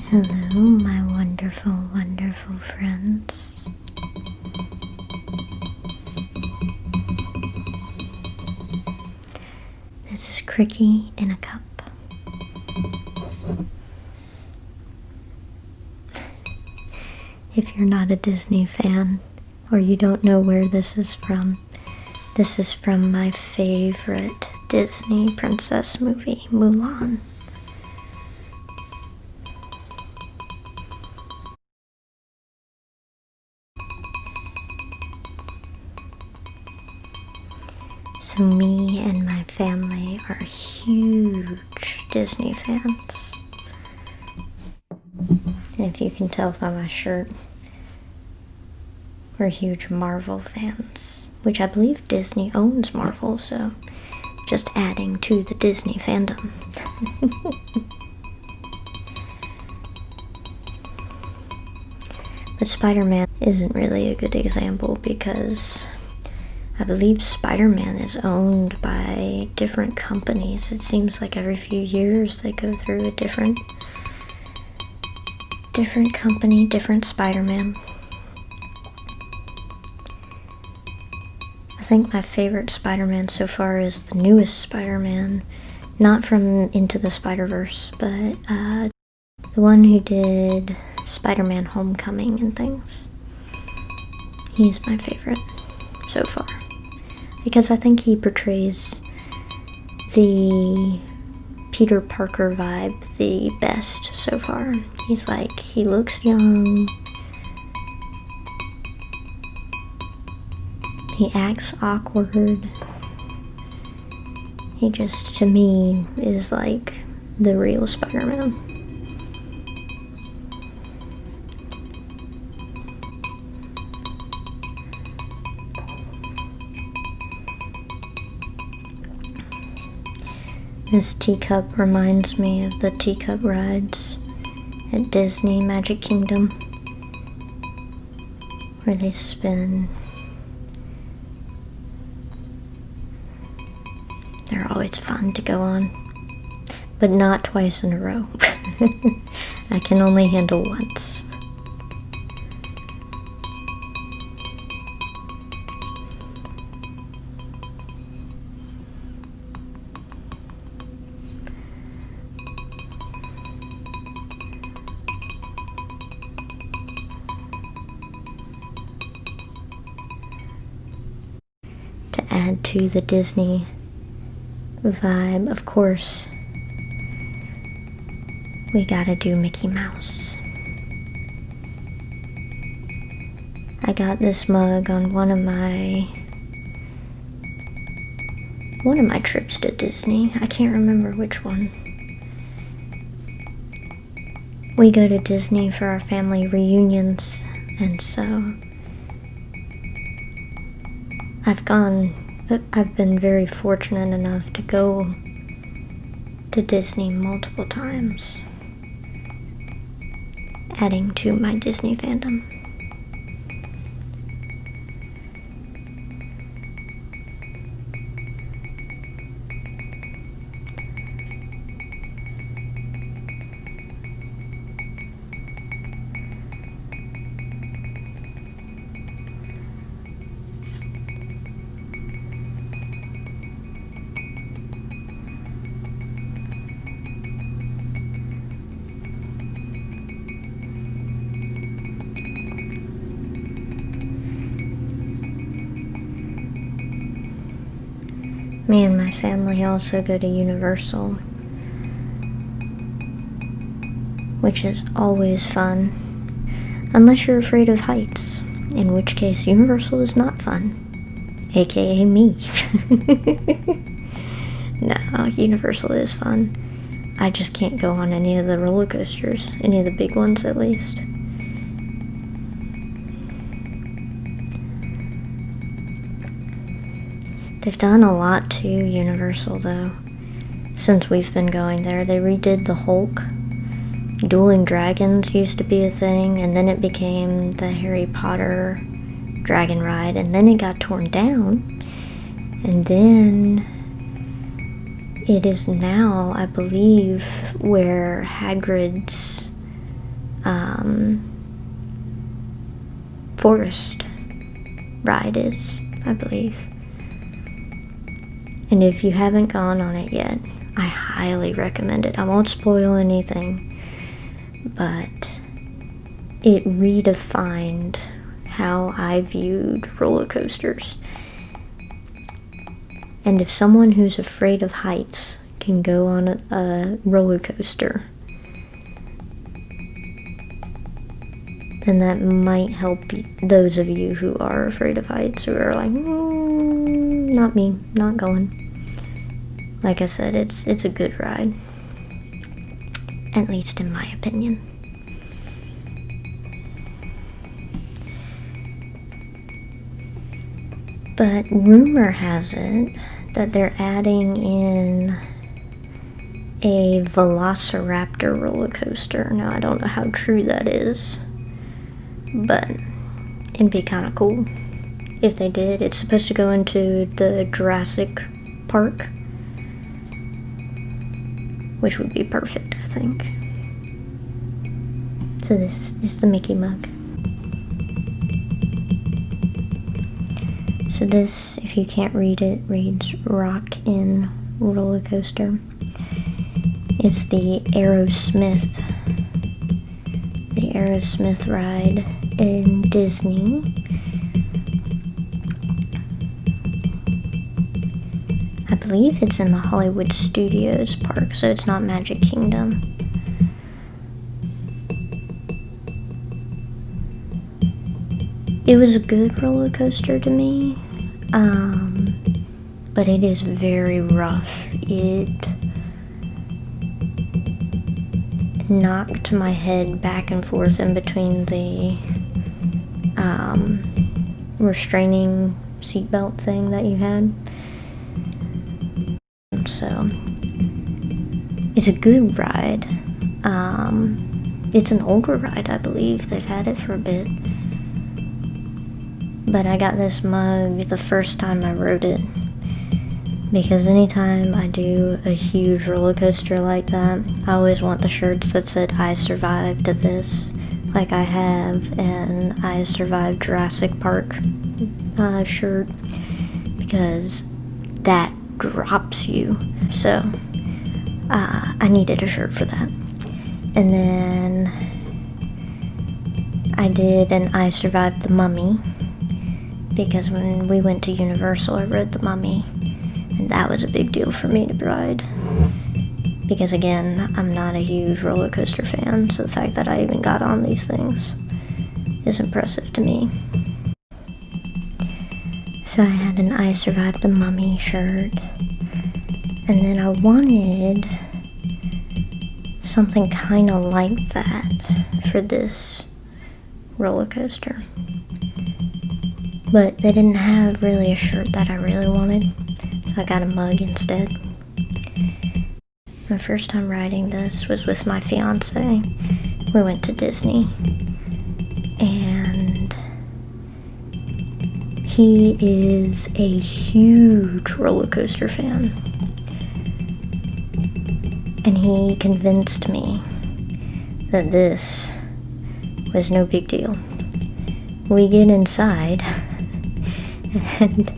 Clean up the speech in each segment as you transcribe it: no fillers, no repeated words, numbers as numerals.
Hello, my wonderful, wonderful friends. This is Cricky in a cup. If you're not a Disney fan, or you don't know where this is from my favorite Disney princess movie, Mulan. So me and my family are huge Disney fans. And if you can tell by my shirt, we're huge Marvel fans, which I believe Disney owns Marvel, so just adding to the Disney fandom. But Spider-Man isn't really a good example because I believe Spider-Man is owned by different companies. It seems like every few years they go through a different company, different Spider-Man. I think my favorite Spider-Man so far is the newest Spider-Man, not from Into the Spider-Verse, but the one who did Spider-Man Homecoming and things. He's my favorite so far, because I think he portrays the Peter Parker vibe the best so far. He's like, he looks young, he acts awkward, he just, to me, is like the real Spider-Man. This teacup reminds me of the teacup rides at Disney Magic Kingdom, where they spin. They're always fun to go on, but not twice in a row. I can only handle once. To add to the Disney vibe, of course, we gotta do Mickey Mouse. I got this mug on one of my trips to Disney. I can't remember which one. We go to Disney for our family reunions, and so I've been very fortunate enough to go to Disney multiple times, adding to my Disney fandom. Me and my family also go to Universal, which is always fun, unless you're afraid of heights, in which case Universal is not fun, aka me. No, Universal is fun. I just can't go on any of the roller coasters, any of the big ones at least. They've done a lot to Universal, though, since we've been going there. They redid the Hulk. Dueling Dragons used to be a thing, and then it became the Harry Potter dragon ride, and then it got torn down, and then it is now, I believe, where Hagrid's forest ride is, I believe. And if you haven't gone on it yet, I highly recommend it. I won't spoil anything, but it redefined how I viewed roller coasters. And if someone who's afraid of heights can go on a roller coaster, then that might help those of you who are afraid of heights, who are like, not me, not going. Like I said, it's a good ride, at least in my opinion. But rumor has it that they're adding in a Velociraptor roller coaster. Now, I don't know how true that is, but it'd be kind of cool if they did. It's supposed to go into the Jurassic Park, which would be perfect, I think. So this is the Mickey mug. So this, if you can't read it, reads Rock in Roller Coaster. It's the Aerosmith ride in Disney. I believe it's in the Hollywood Studios park, so it's not Magic Kingdom. It was a good roller coaster to me, but it is very rough. It knocked my head back and forth in between the restraining seatbelt thing that you had. So it's a good ride. It's an older ride, I believe. They've had it for a bit. But I got this mug the first time I rode it, because anytime I do a huge roller coaster like that, I always want the shirts that said I survived this, like I have an I survived Jurassic Park shirt, because that drops you. So I needed a shirt for that. And then I did an I survived the Mummy, because when we went to Universal, I rode the Mummy, and that was a big deal for me to ride, because again, I'm not a huge roller coaster fan, so the fact that I even got on these things is impressive to me. So I had an I survived the Mummy shirt, and then I wanted something kind of like that for this roller coaster. But they didn't have really a shirt that I really wanted, so I got a mug instead. My first time riding this was with my fiance. We went to Disney, and he is a huge roller coaster fan. And he convinced me that this was no big deal. We get inside, and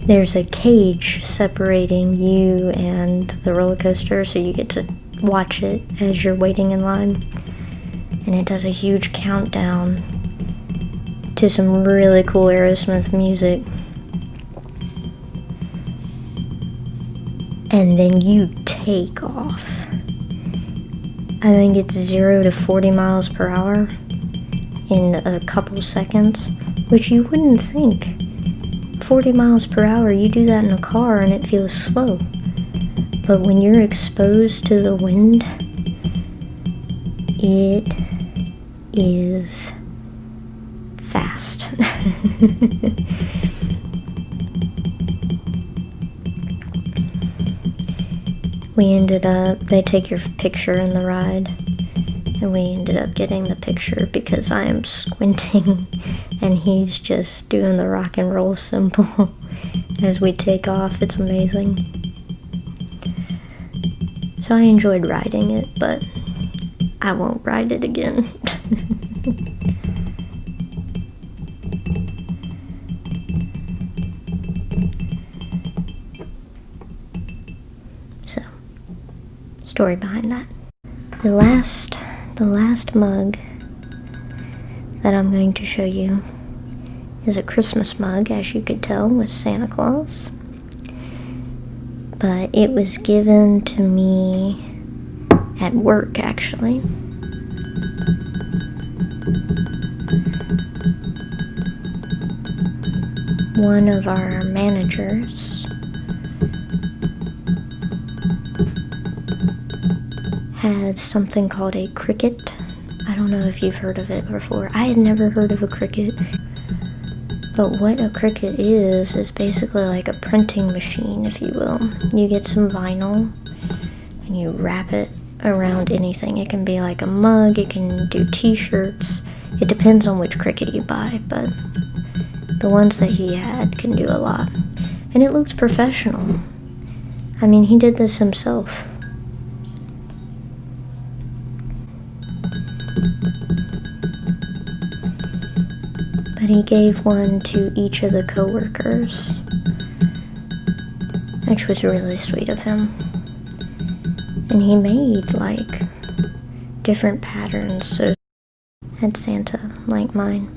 there's a cage separating you and the roller coaster, so you get to watch it as you're waiting in line. And it does a huge countdown to some really cool Aerosmith music. And then you take off. I think it's 0 to 40 miles per hour in a couple seconds, which you wouldn't think. 40 miles per hour, you do that in a car and it feels slow. But when you're exposed to the wind, it is fast. They take your picture in the ride, and we ended up getting the picture because I am squinting and he's just doing the rock and roll symbol as we take off. It's amazing. So I enjoyed riding it, but I won't ride it again. So, story behind that. The last mug that I'm going to show you is a Christmas mug, as you could tell, with Santa Claus. But it was given to me at work, actually. One of our managers had something called a cricket. I don't know if you've heard of it before. I had never heard of a cricket. But what a cricket is basically like a printing machine, if you will. You get some vinyl and you wrap it around anything. It can be like a mug, it can do t-shirts. It depends on which cricket you buy, but the ones that he had can do a lot. And it looks professional. I mean, he did this himself. But he gave one to each of the coworkers, which was really sweet of him. And he made like different patterns, so had Santa like mine.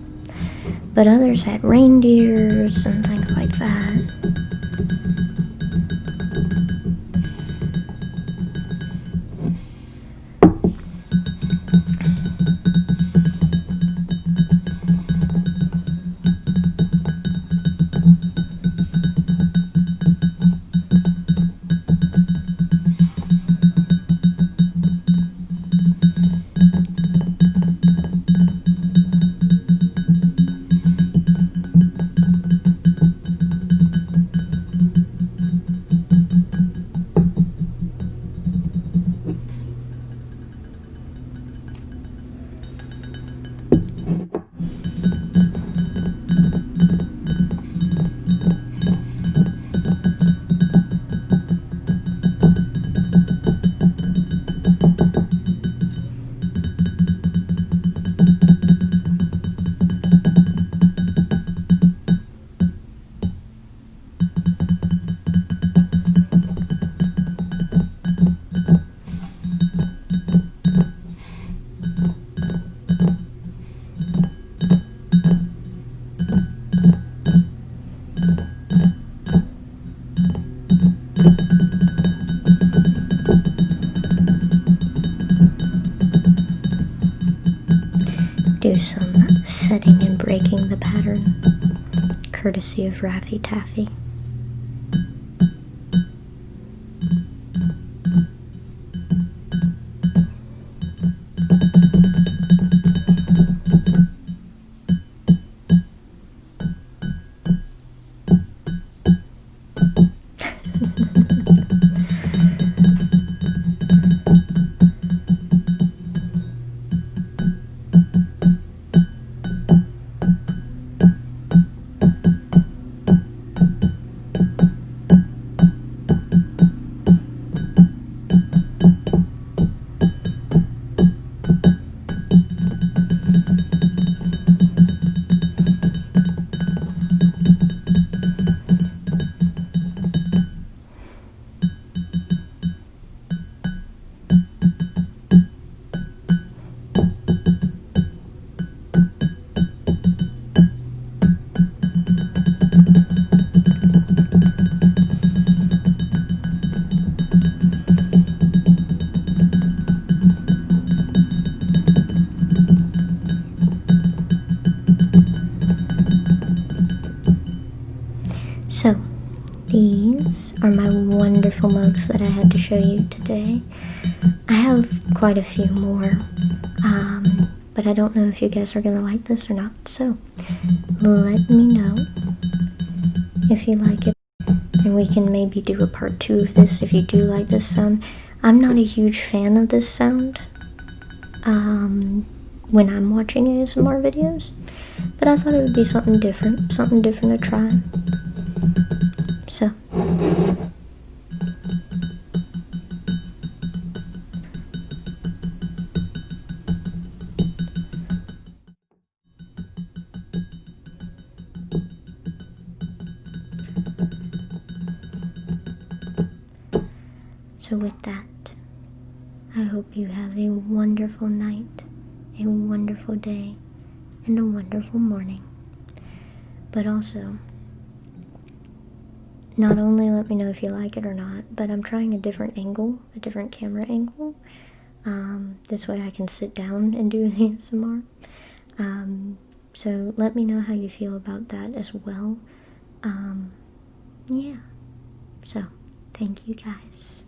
But others had reindeers and things like that. Do some setting and breaking the pattern, courtesy of Raffy Taffy. So, these are my wonderful mugs that I had to show you today. I have quite a few more, but I don't know if you guys are going to like this or not, so let me know if you like it, and we can maybe do a part 2 of this if you do like this sound. I'm not a huge fan of this sound when I'm watching ASMR videos, but I thought it would be something different to try. So, So with that, I hope you have a wonderful night, a wonderful day, and a wonderful morning. But also, not only let me know if you like it or not, but I'm trying a different angle, a different camera angle. This way I can sit down and do the ASMR. So let me know how you feel about that as well. Yeah. So, thank you guys.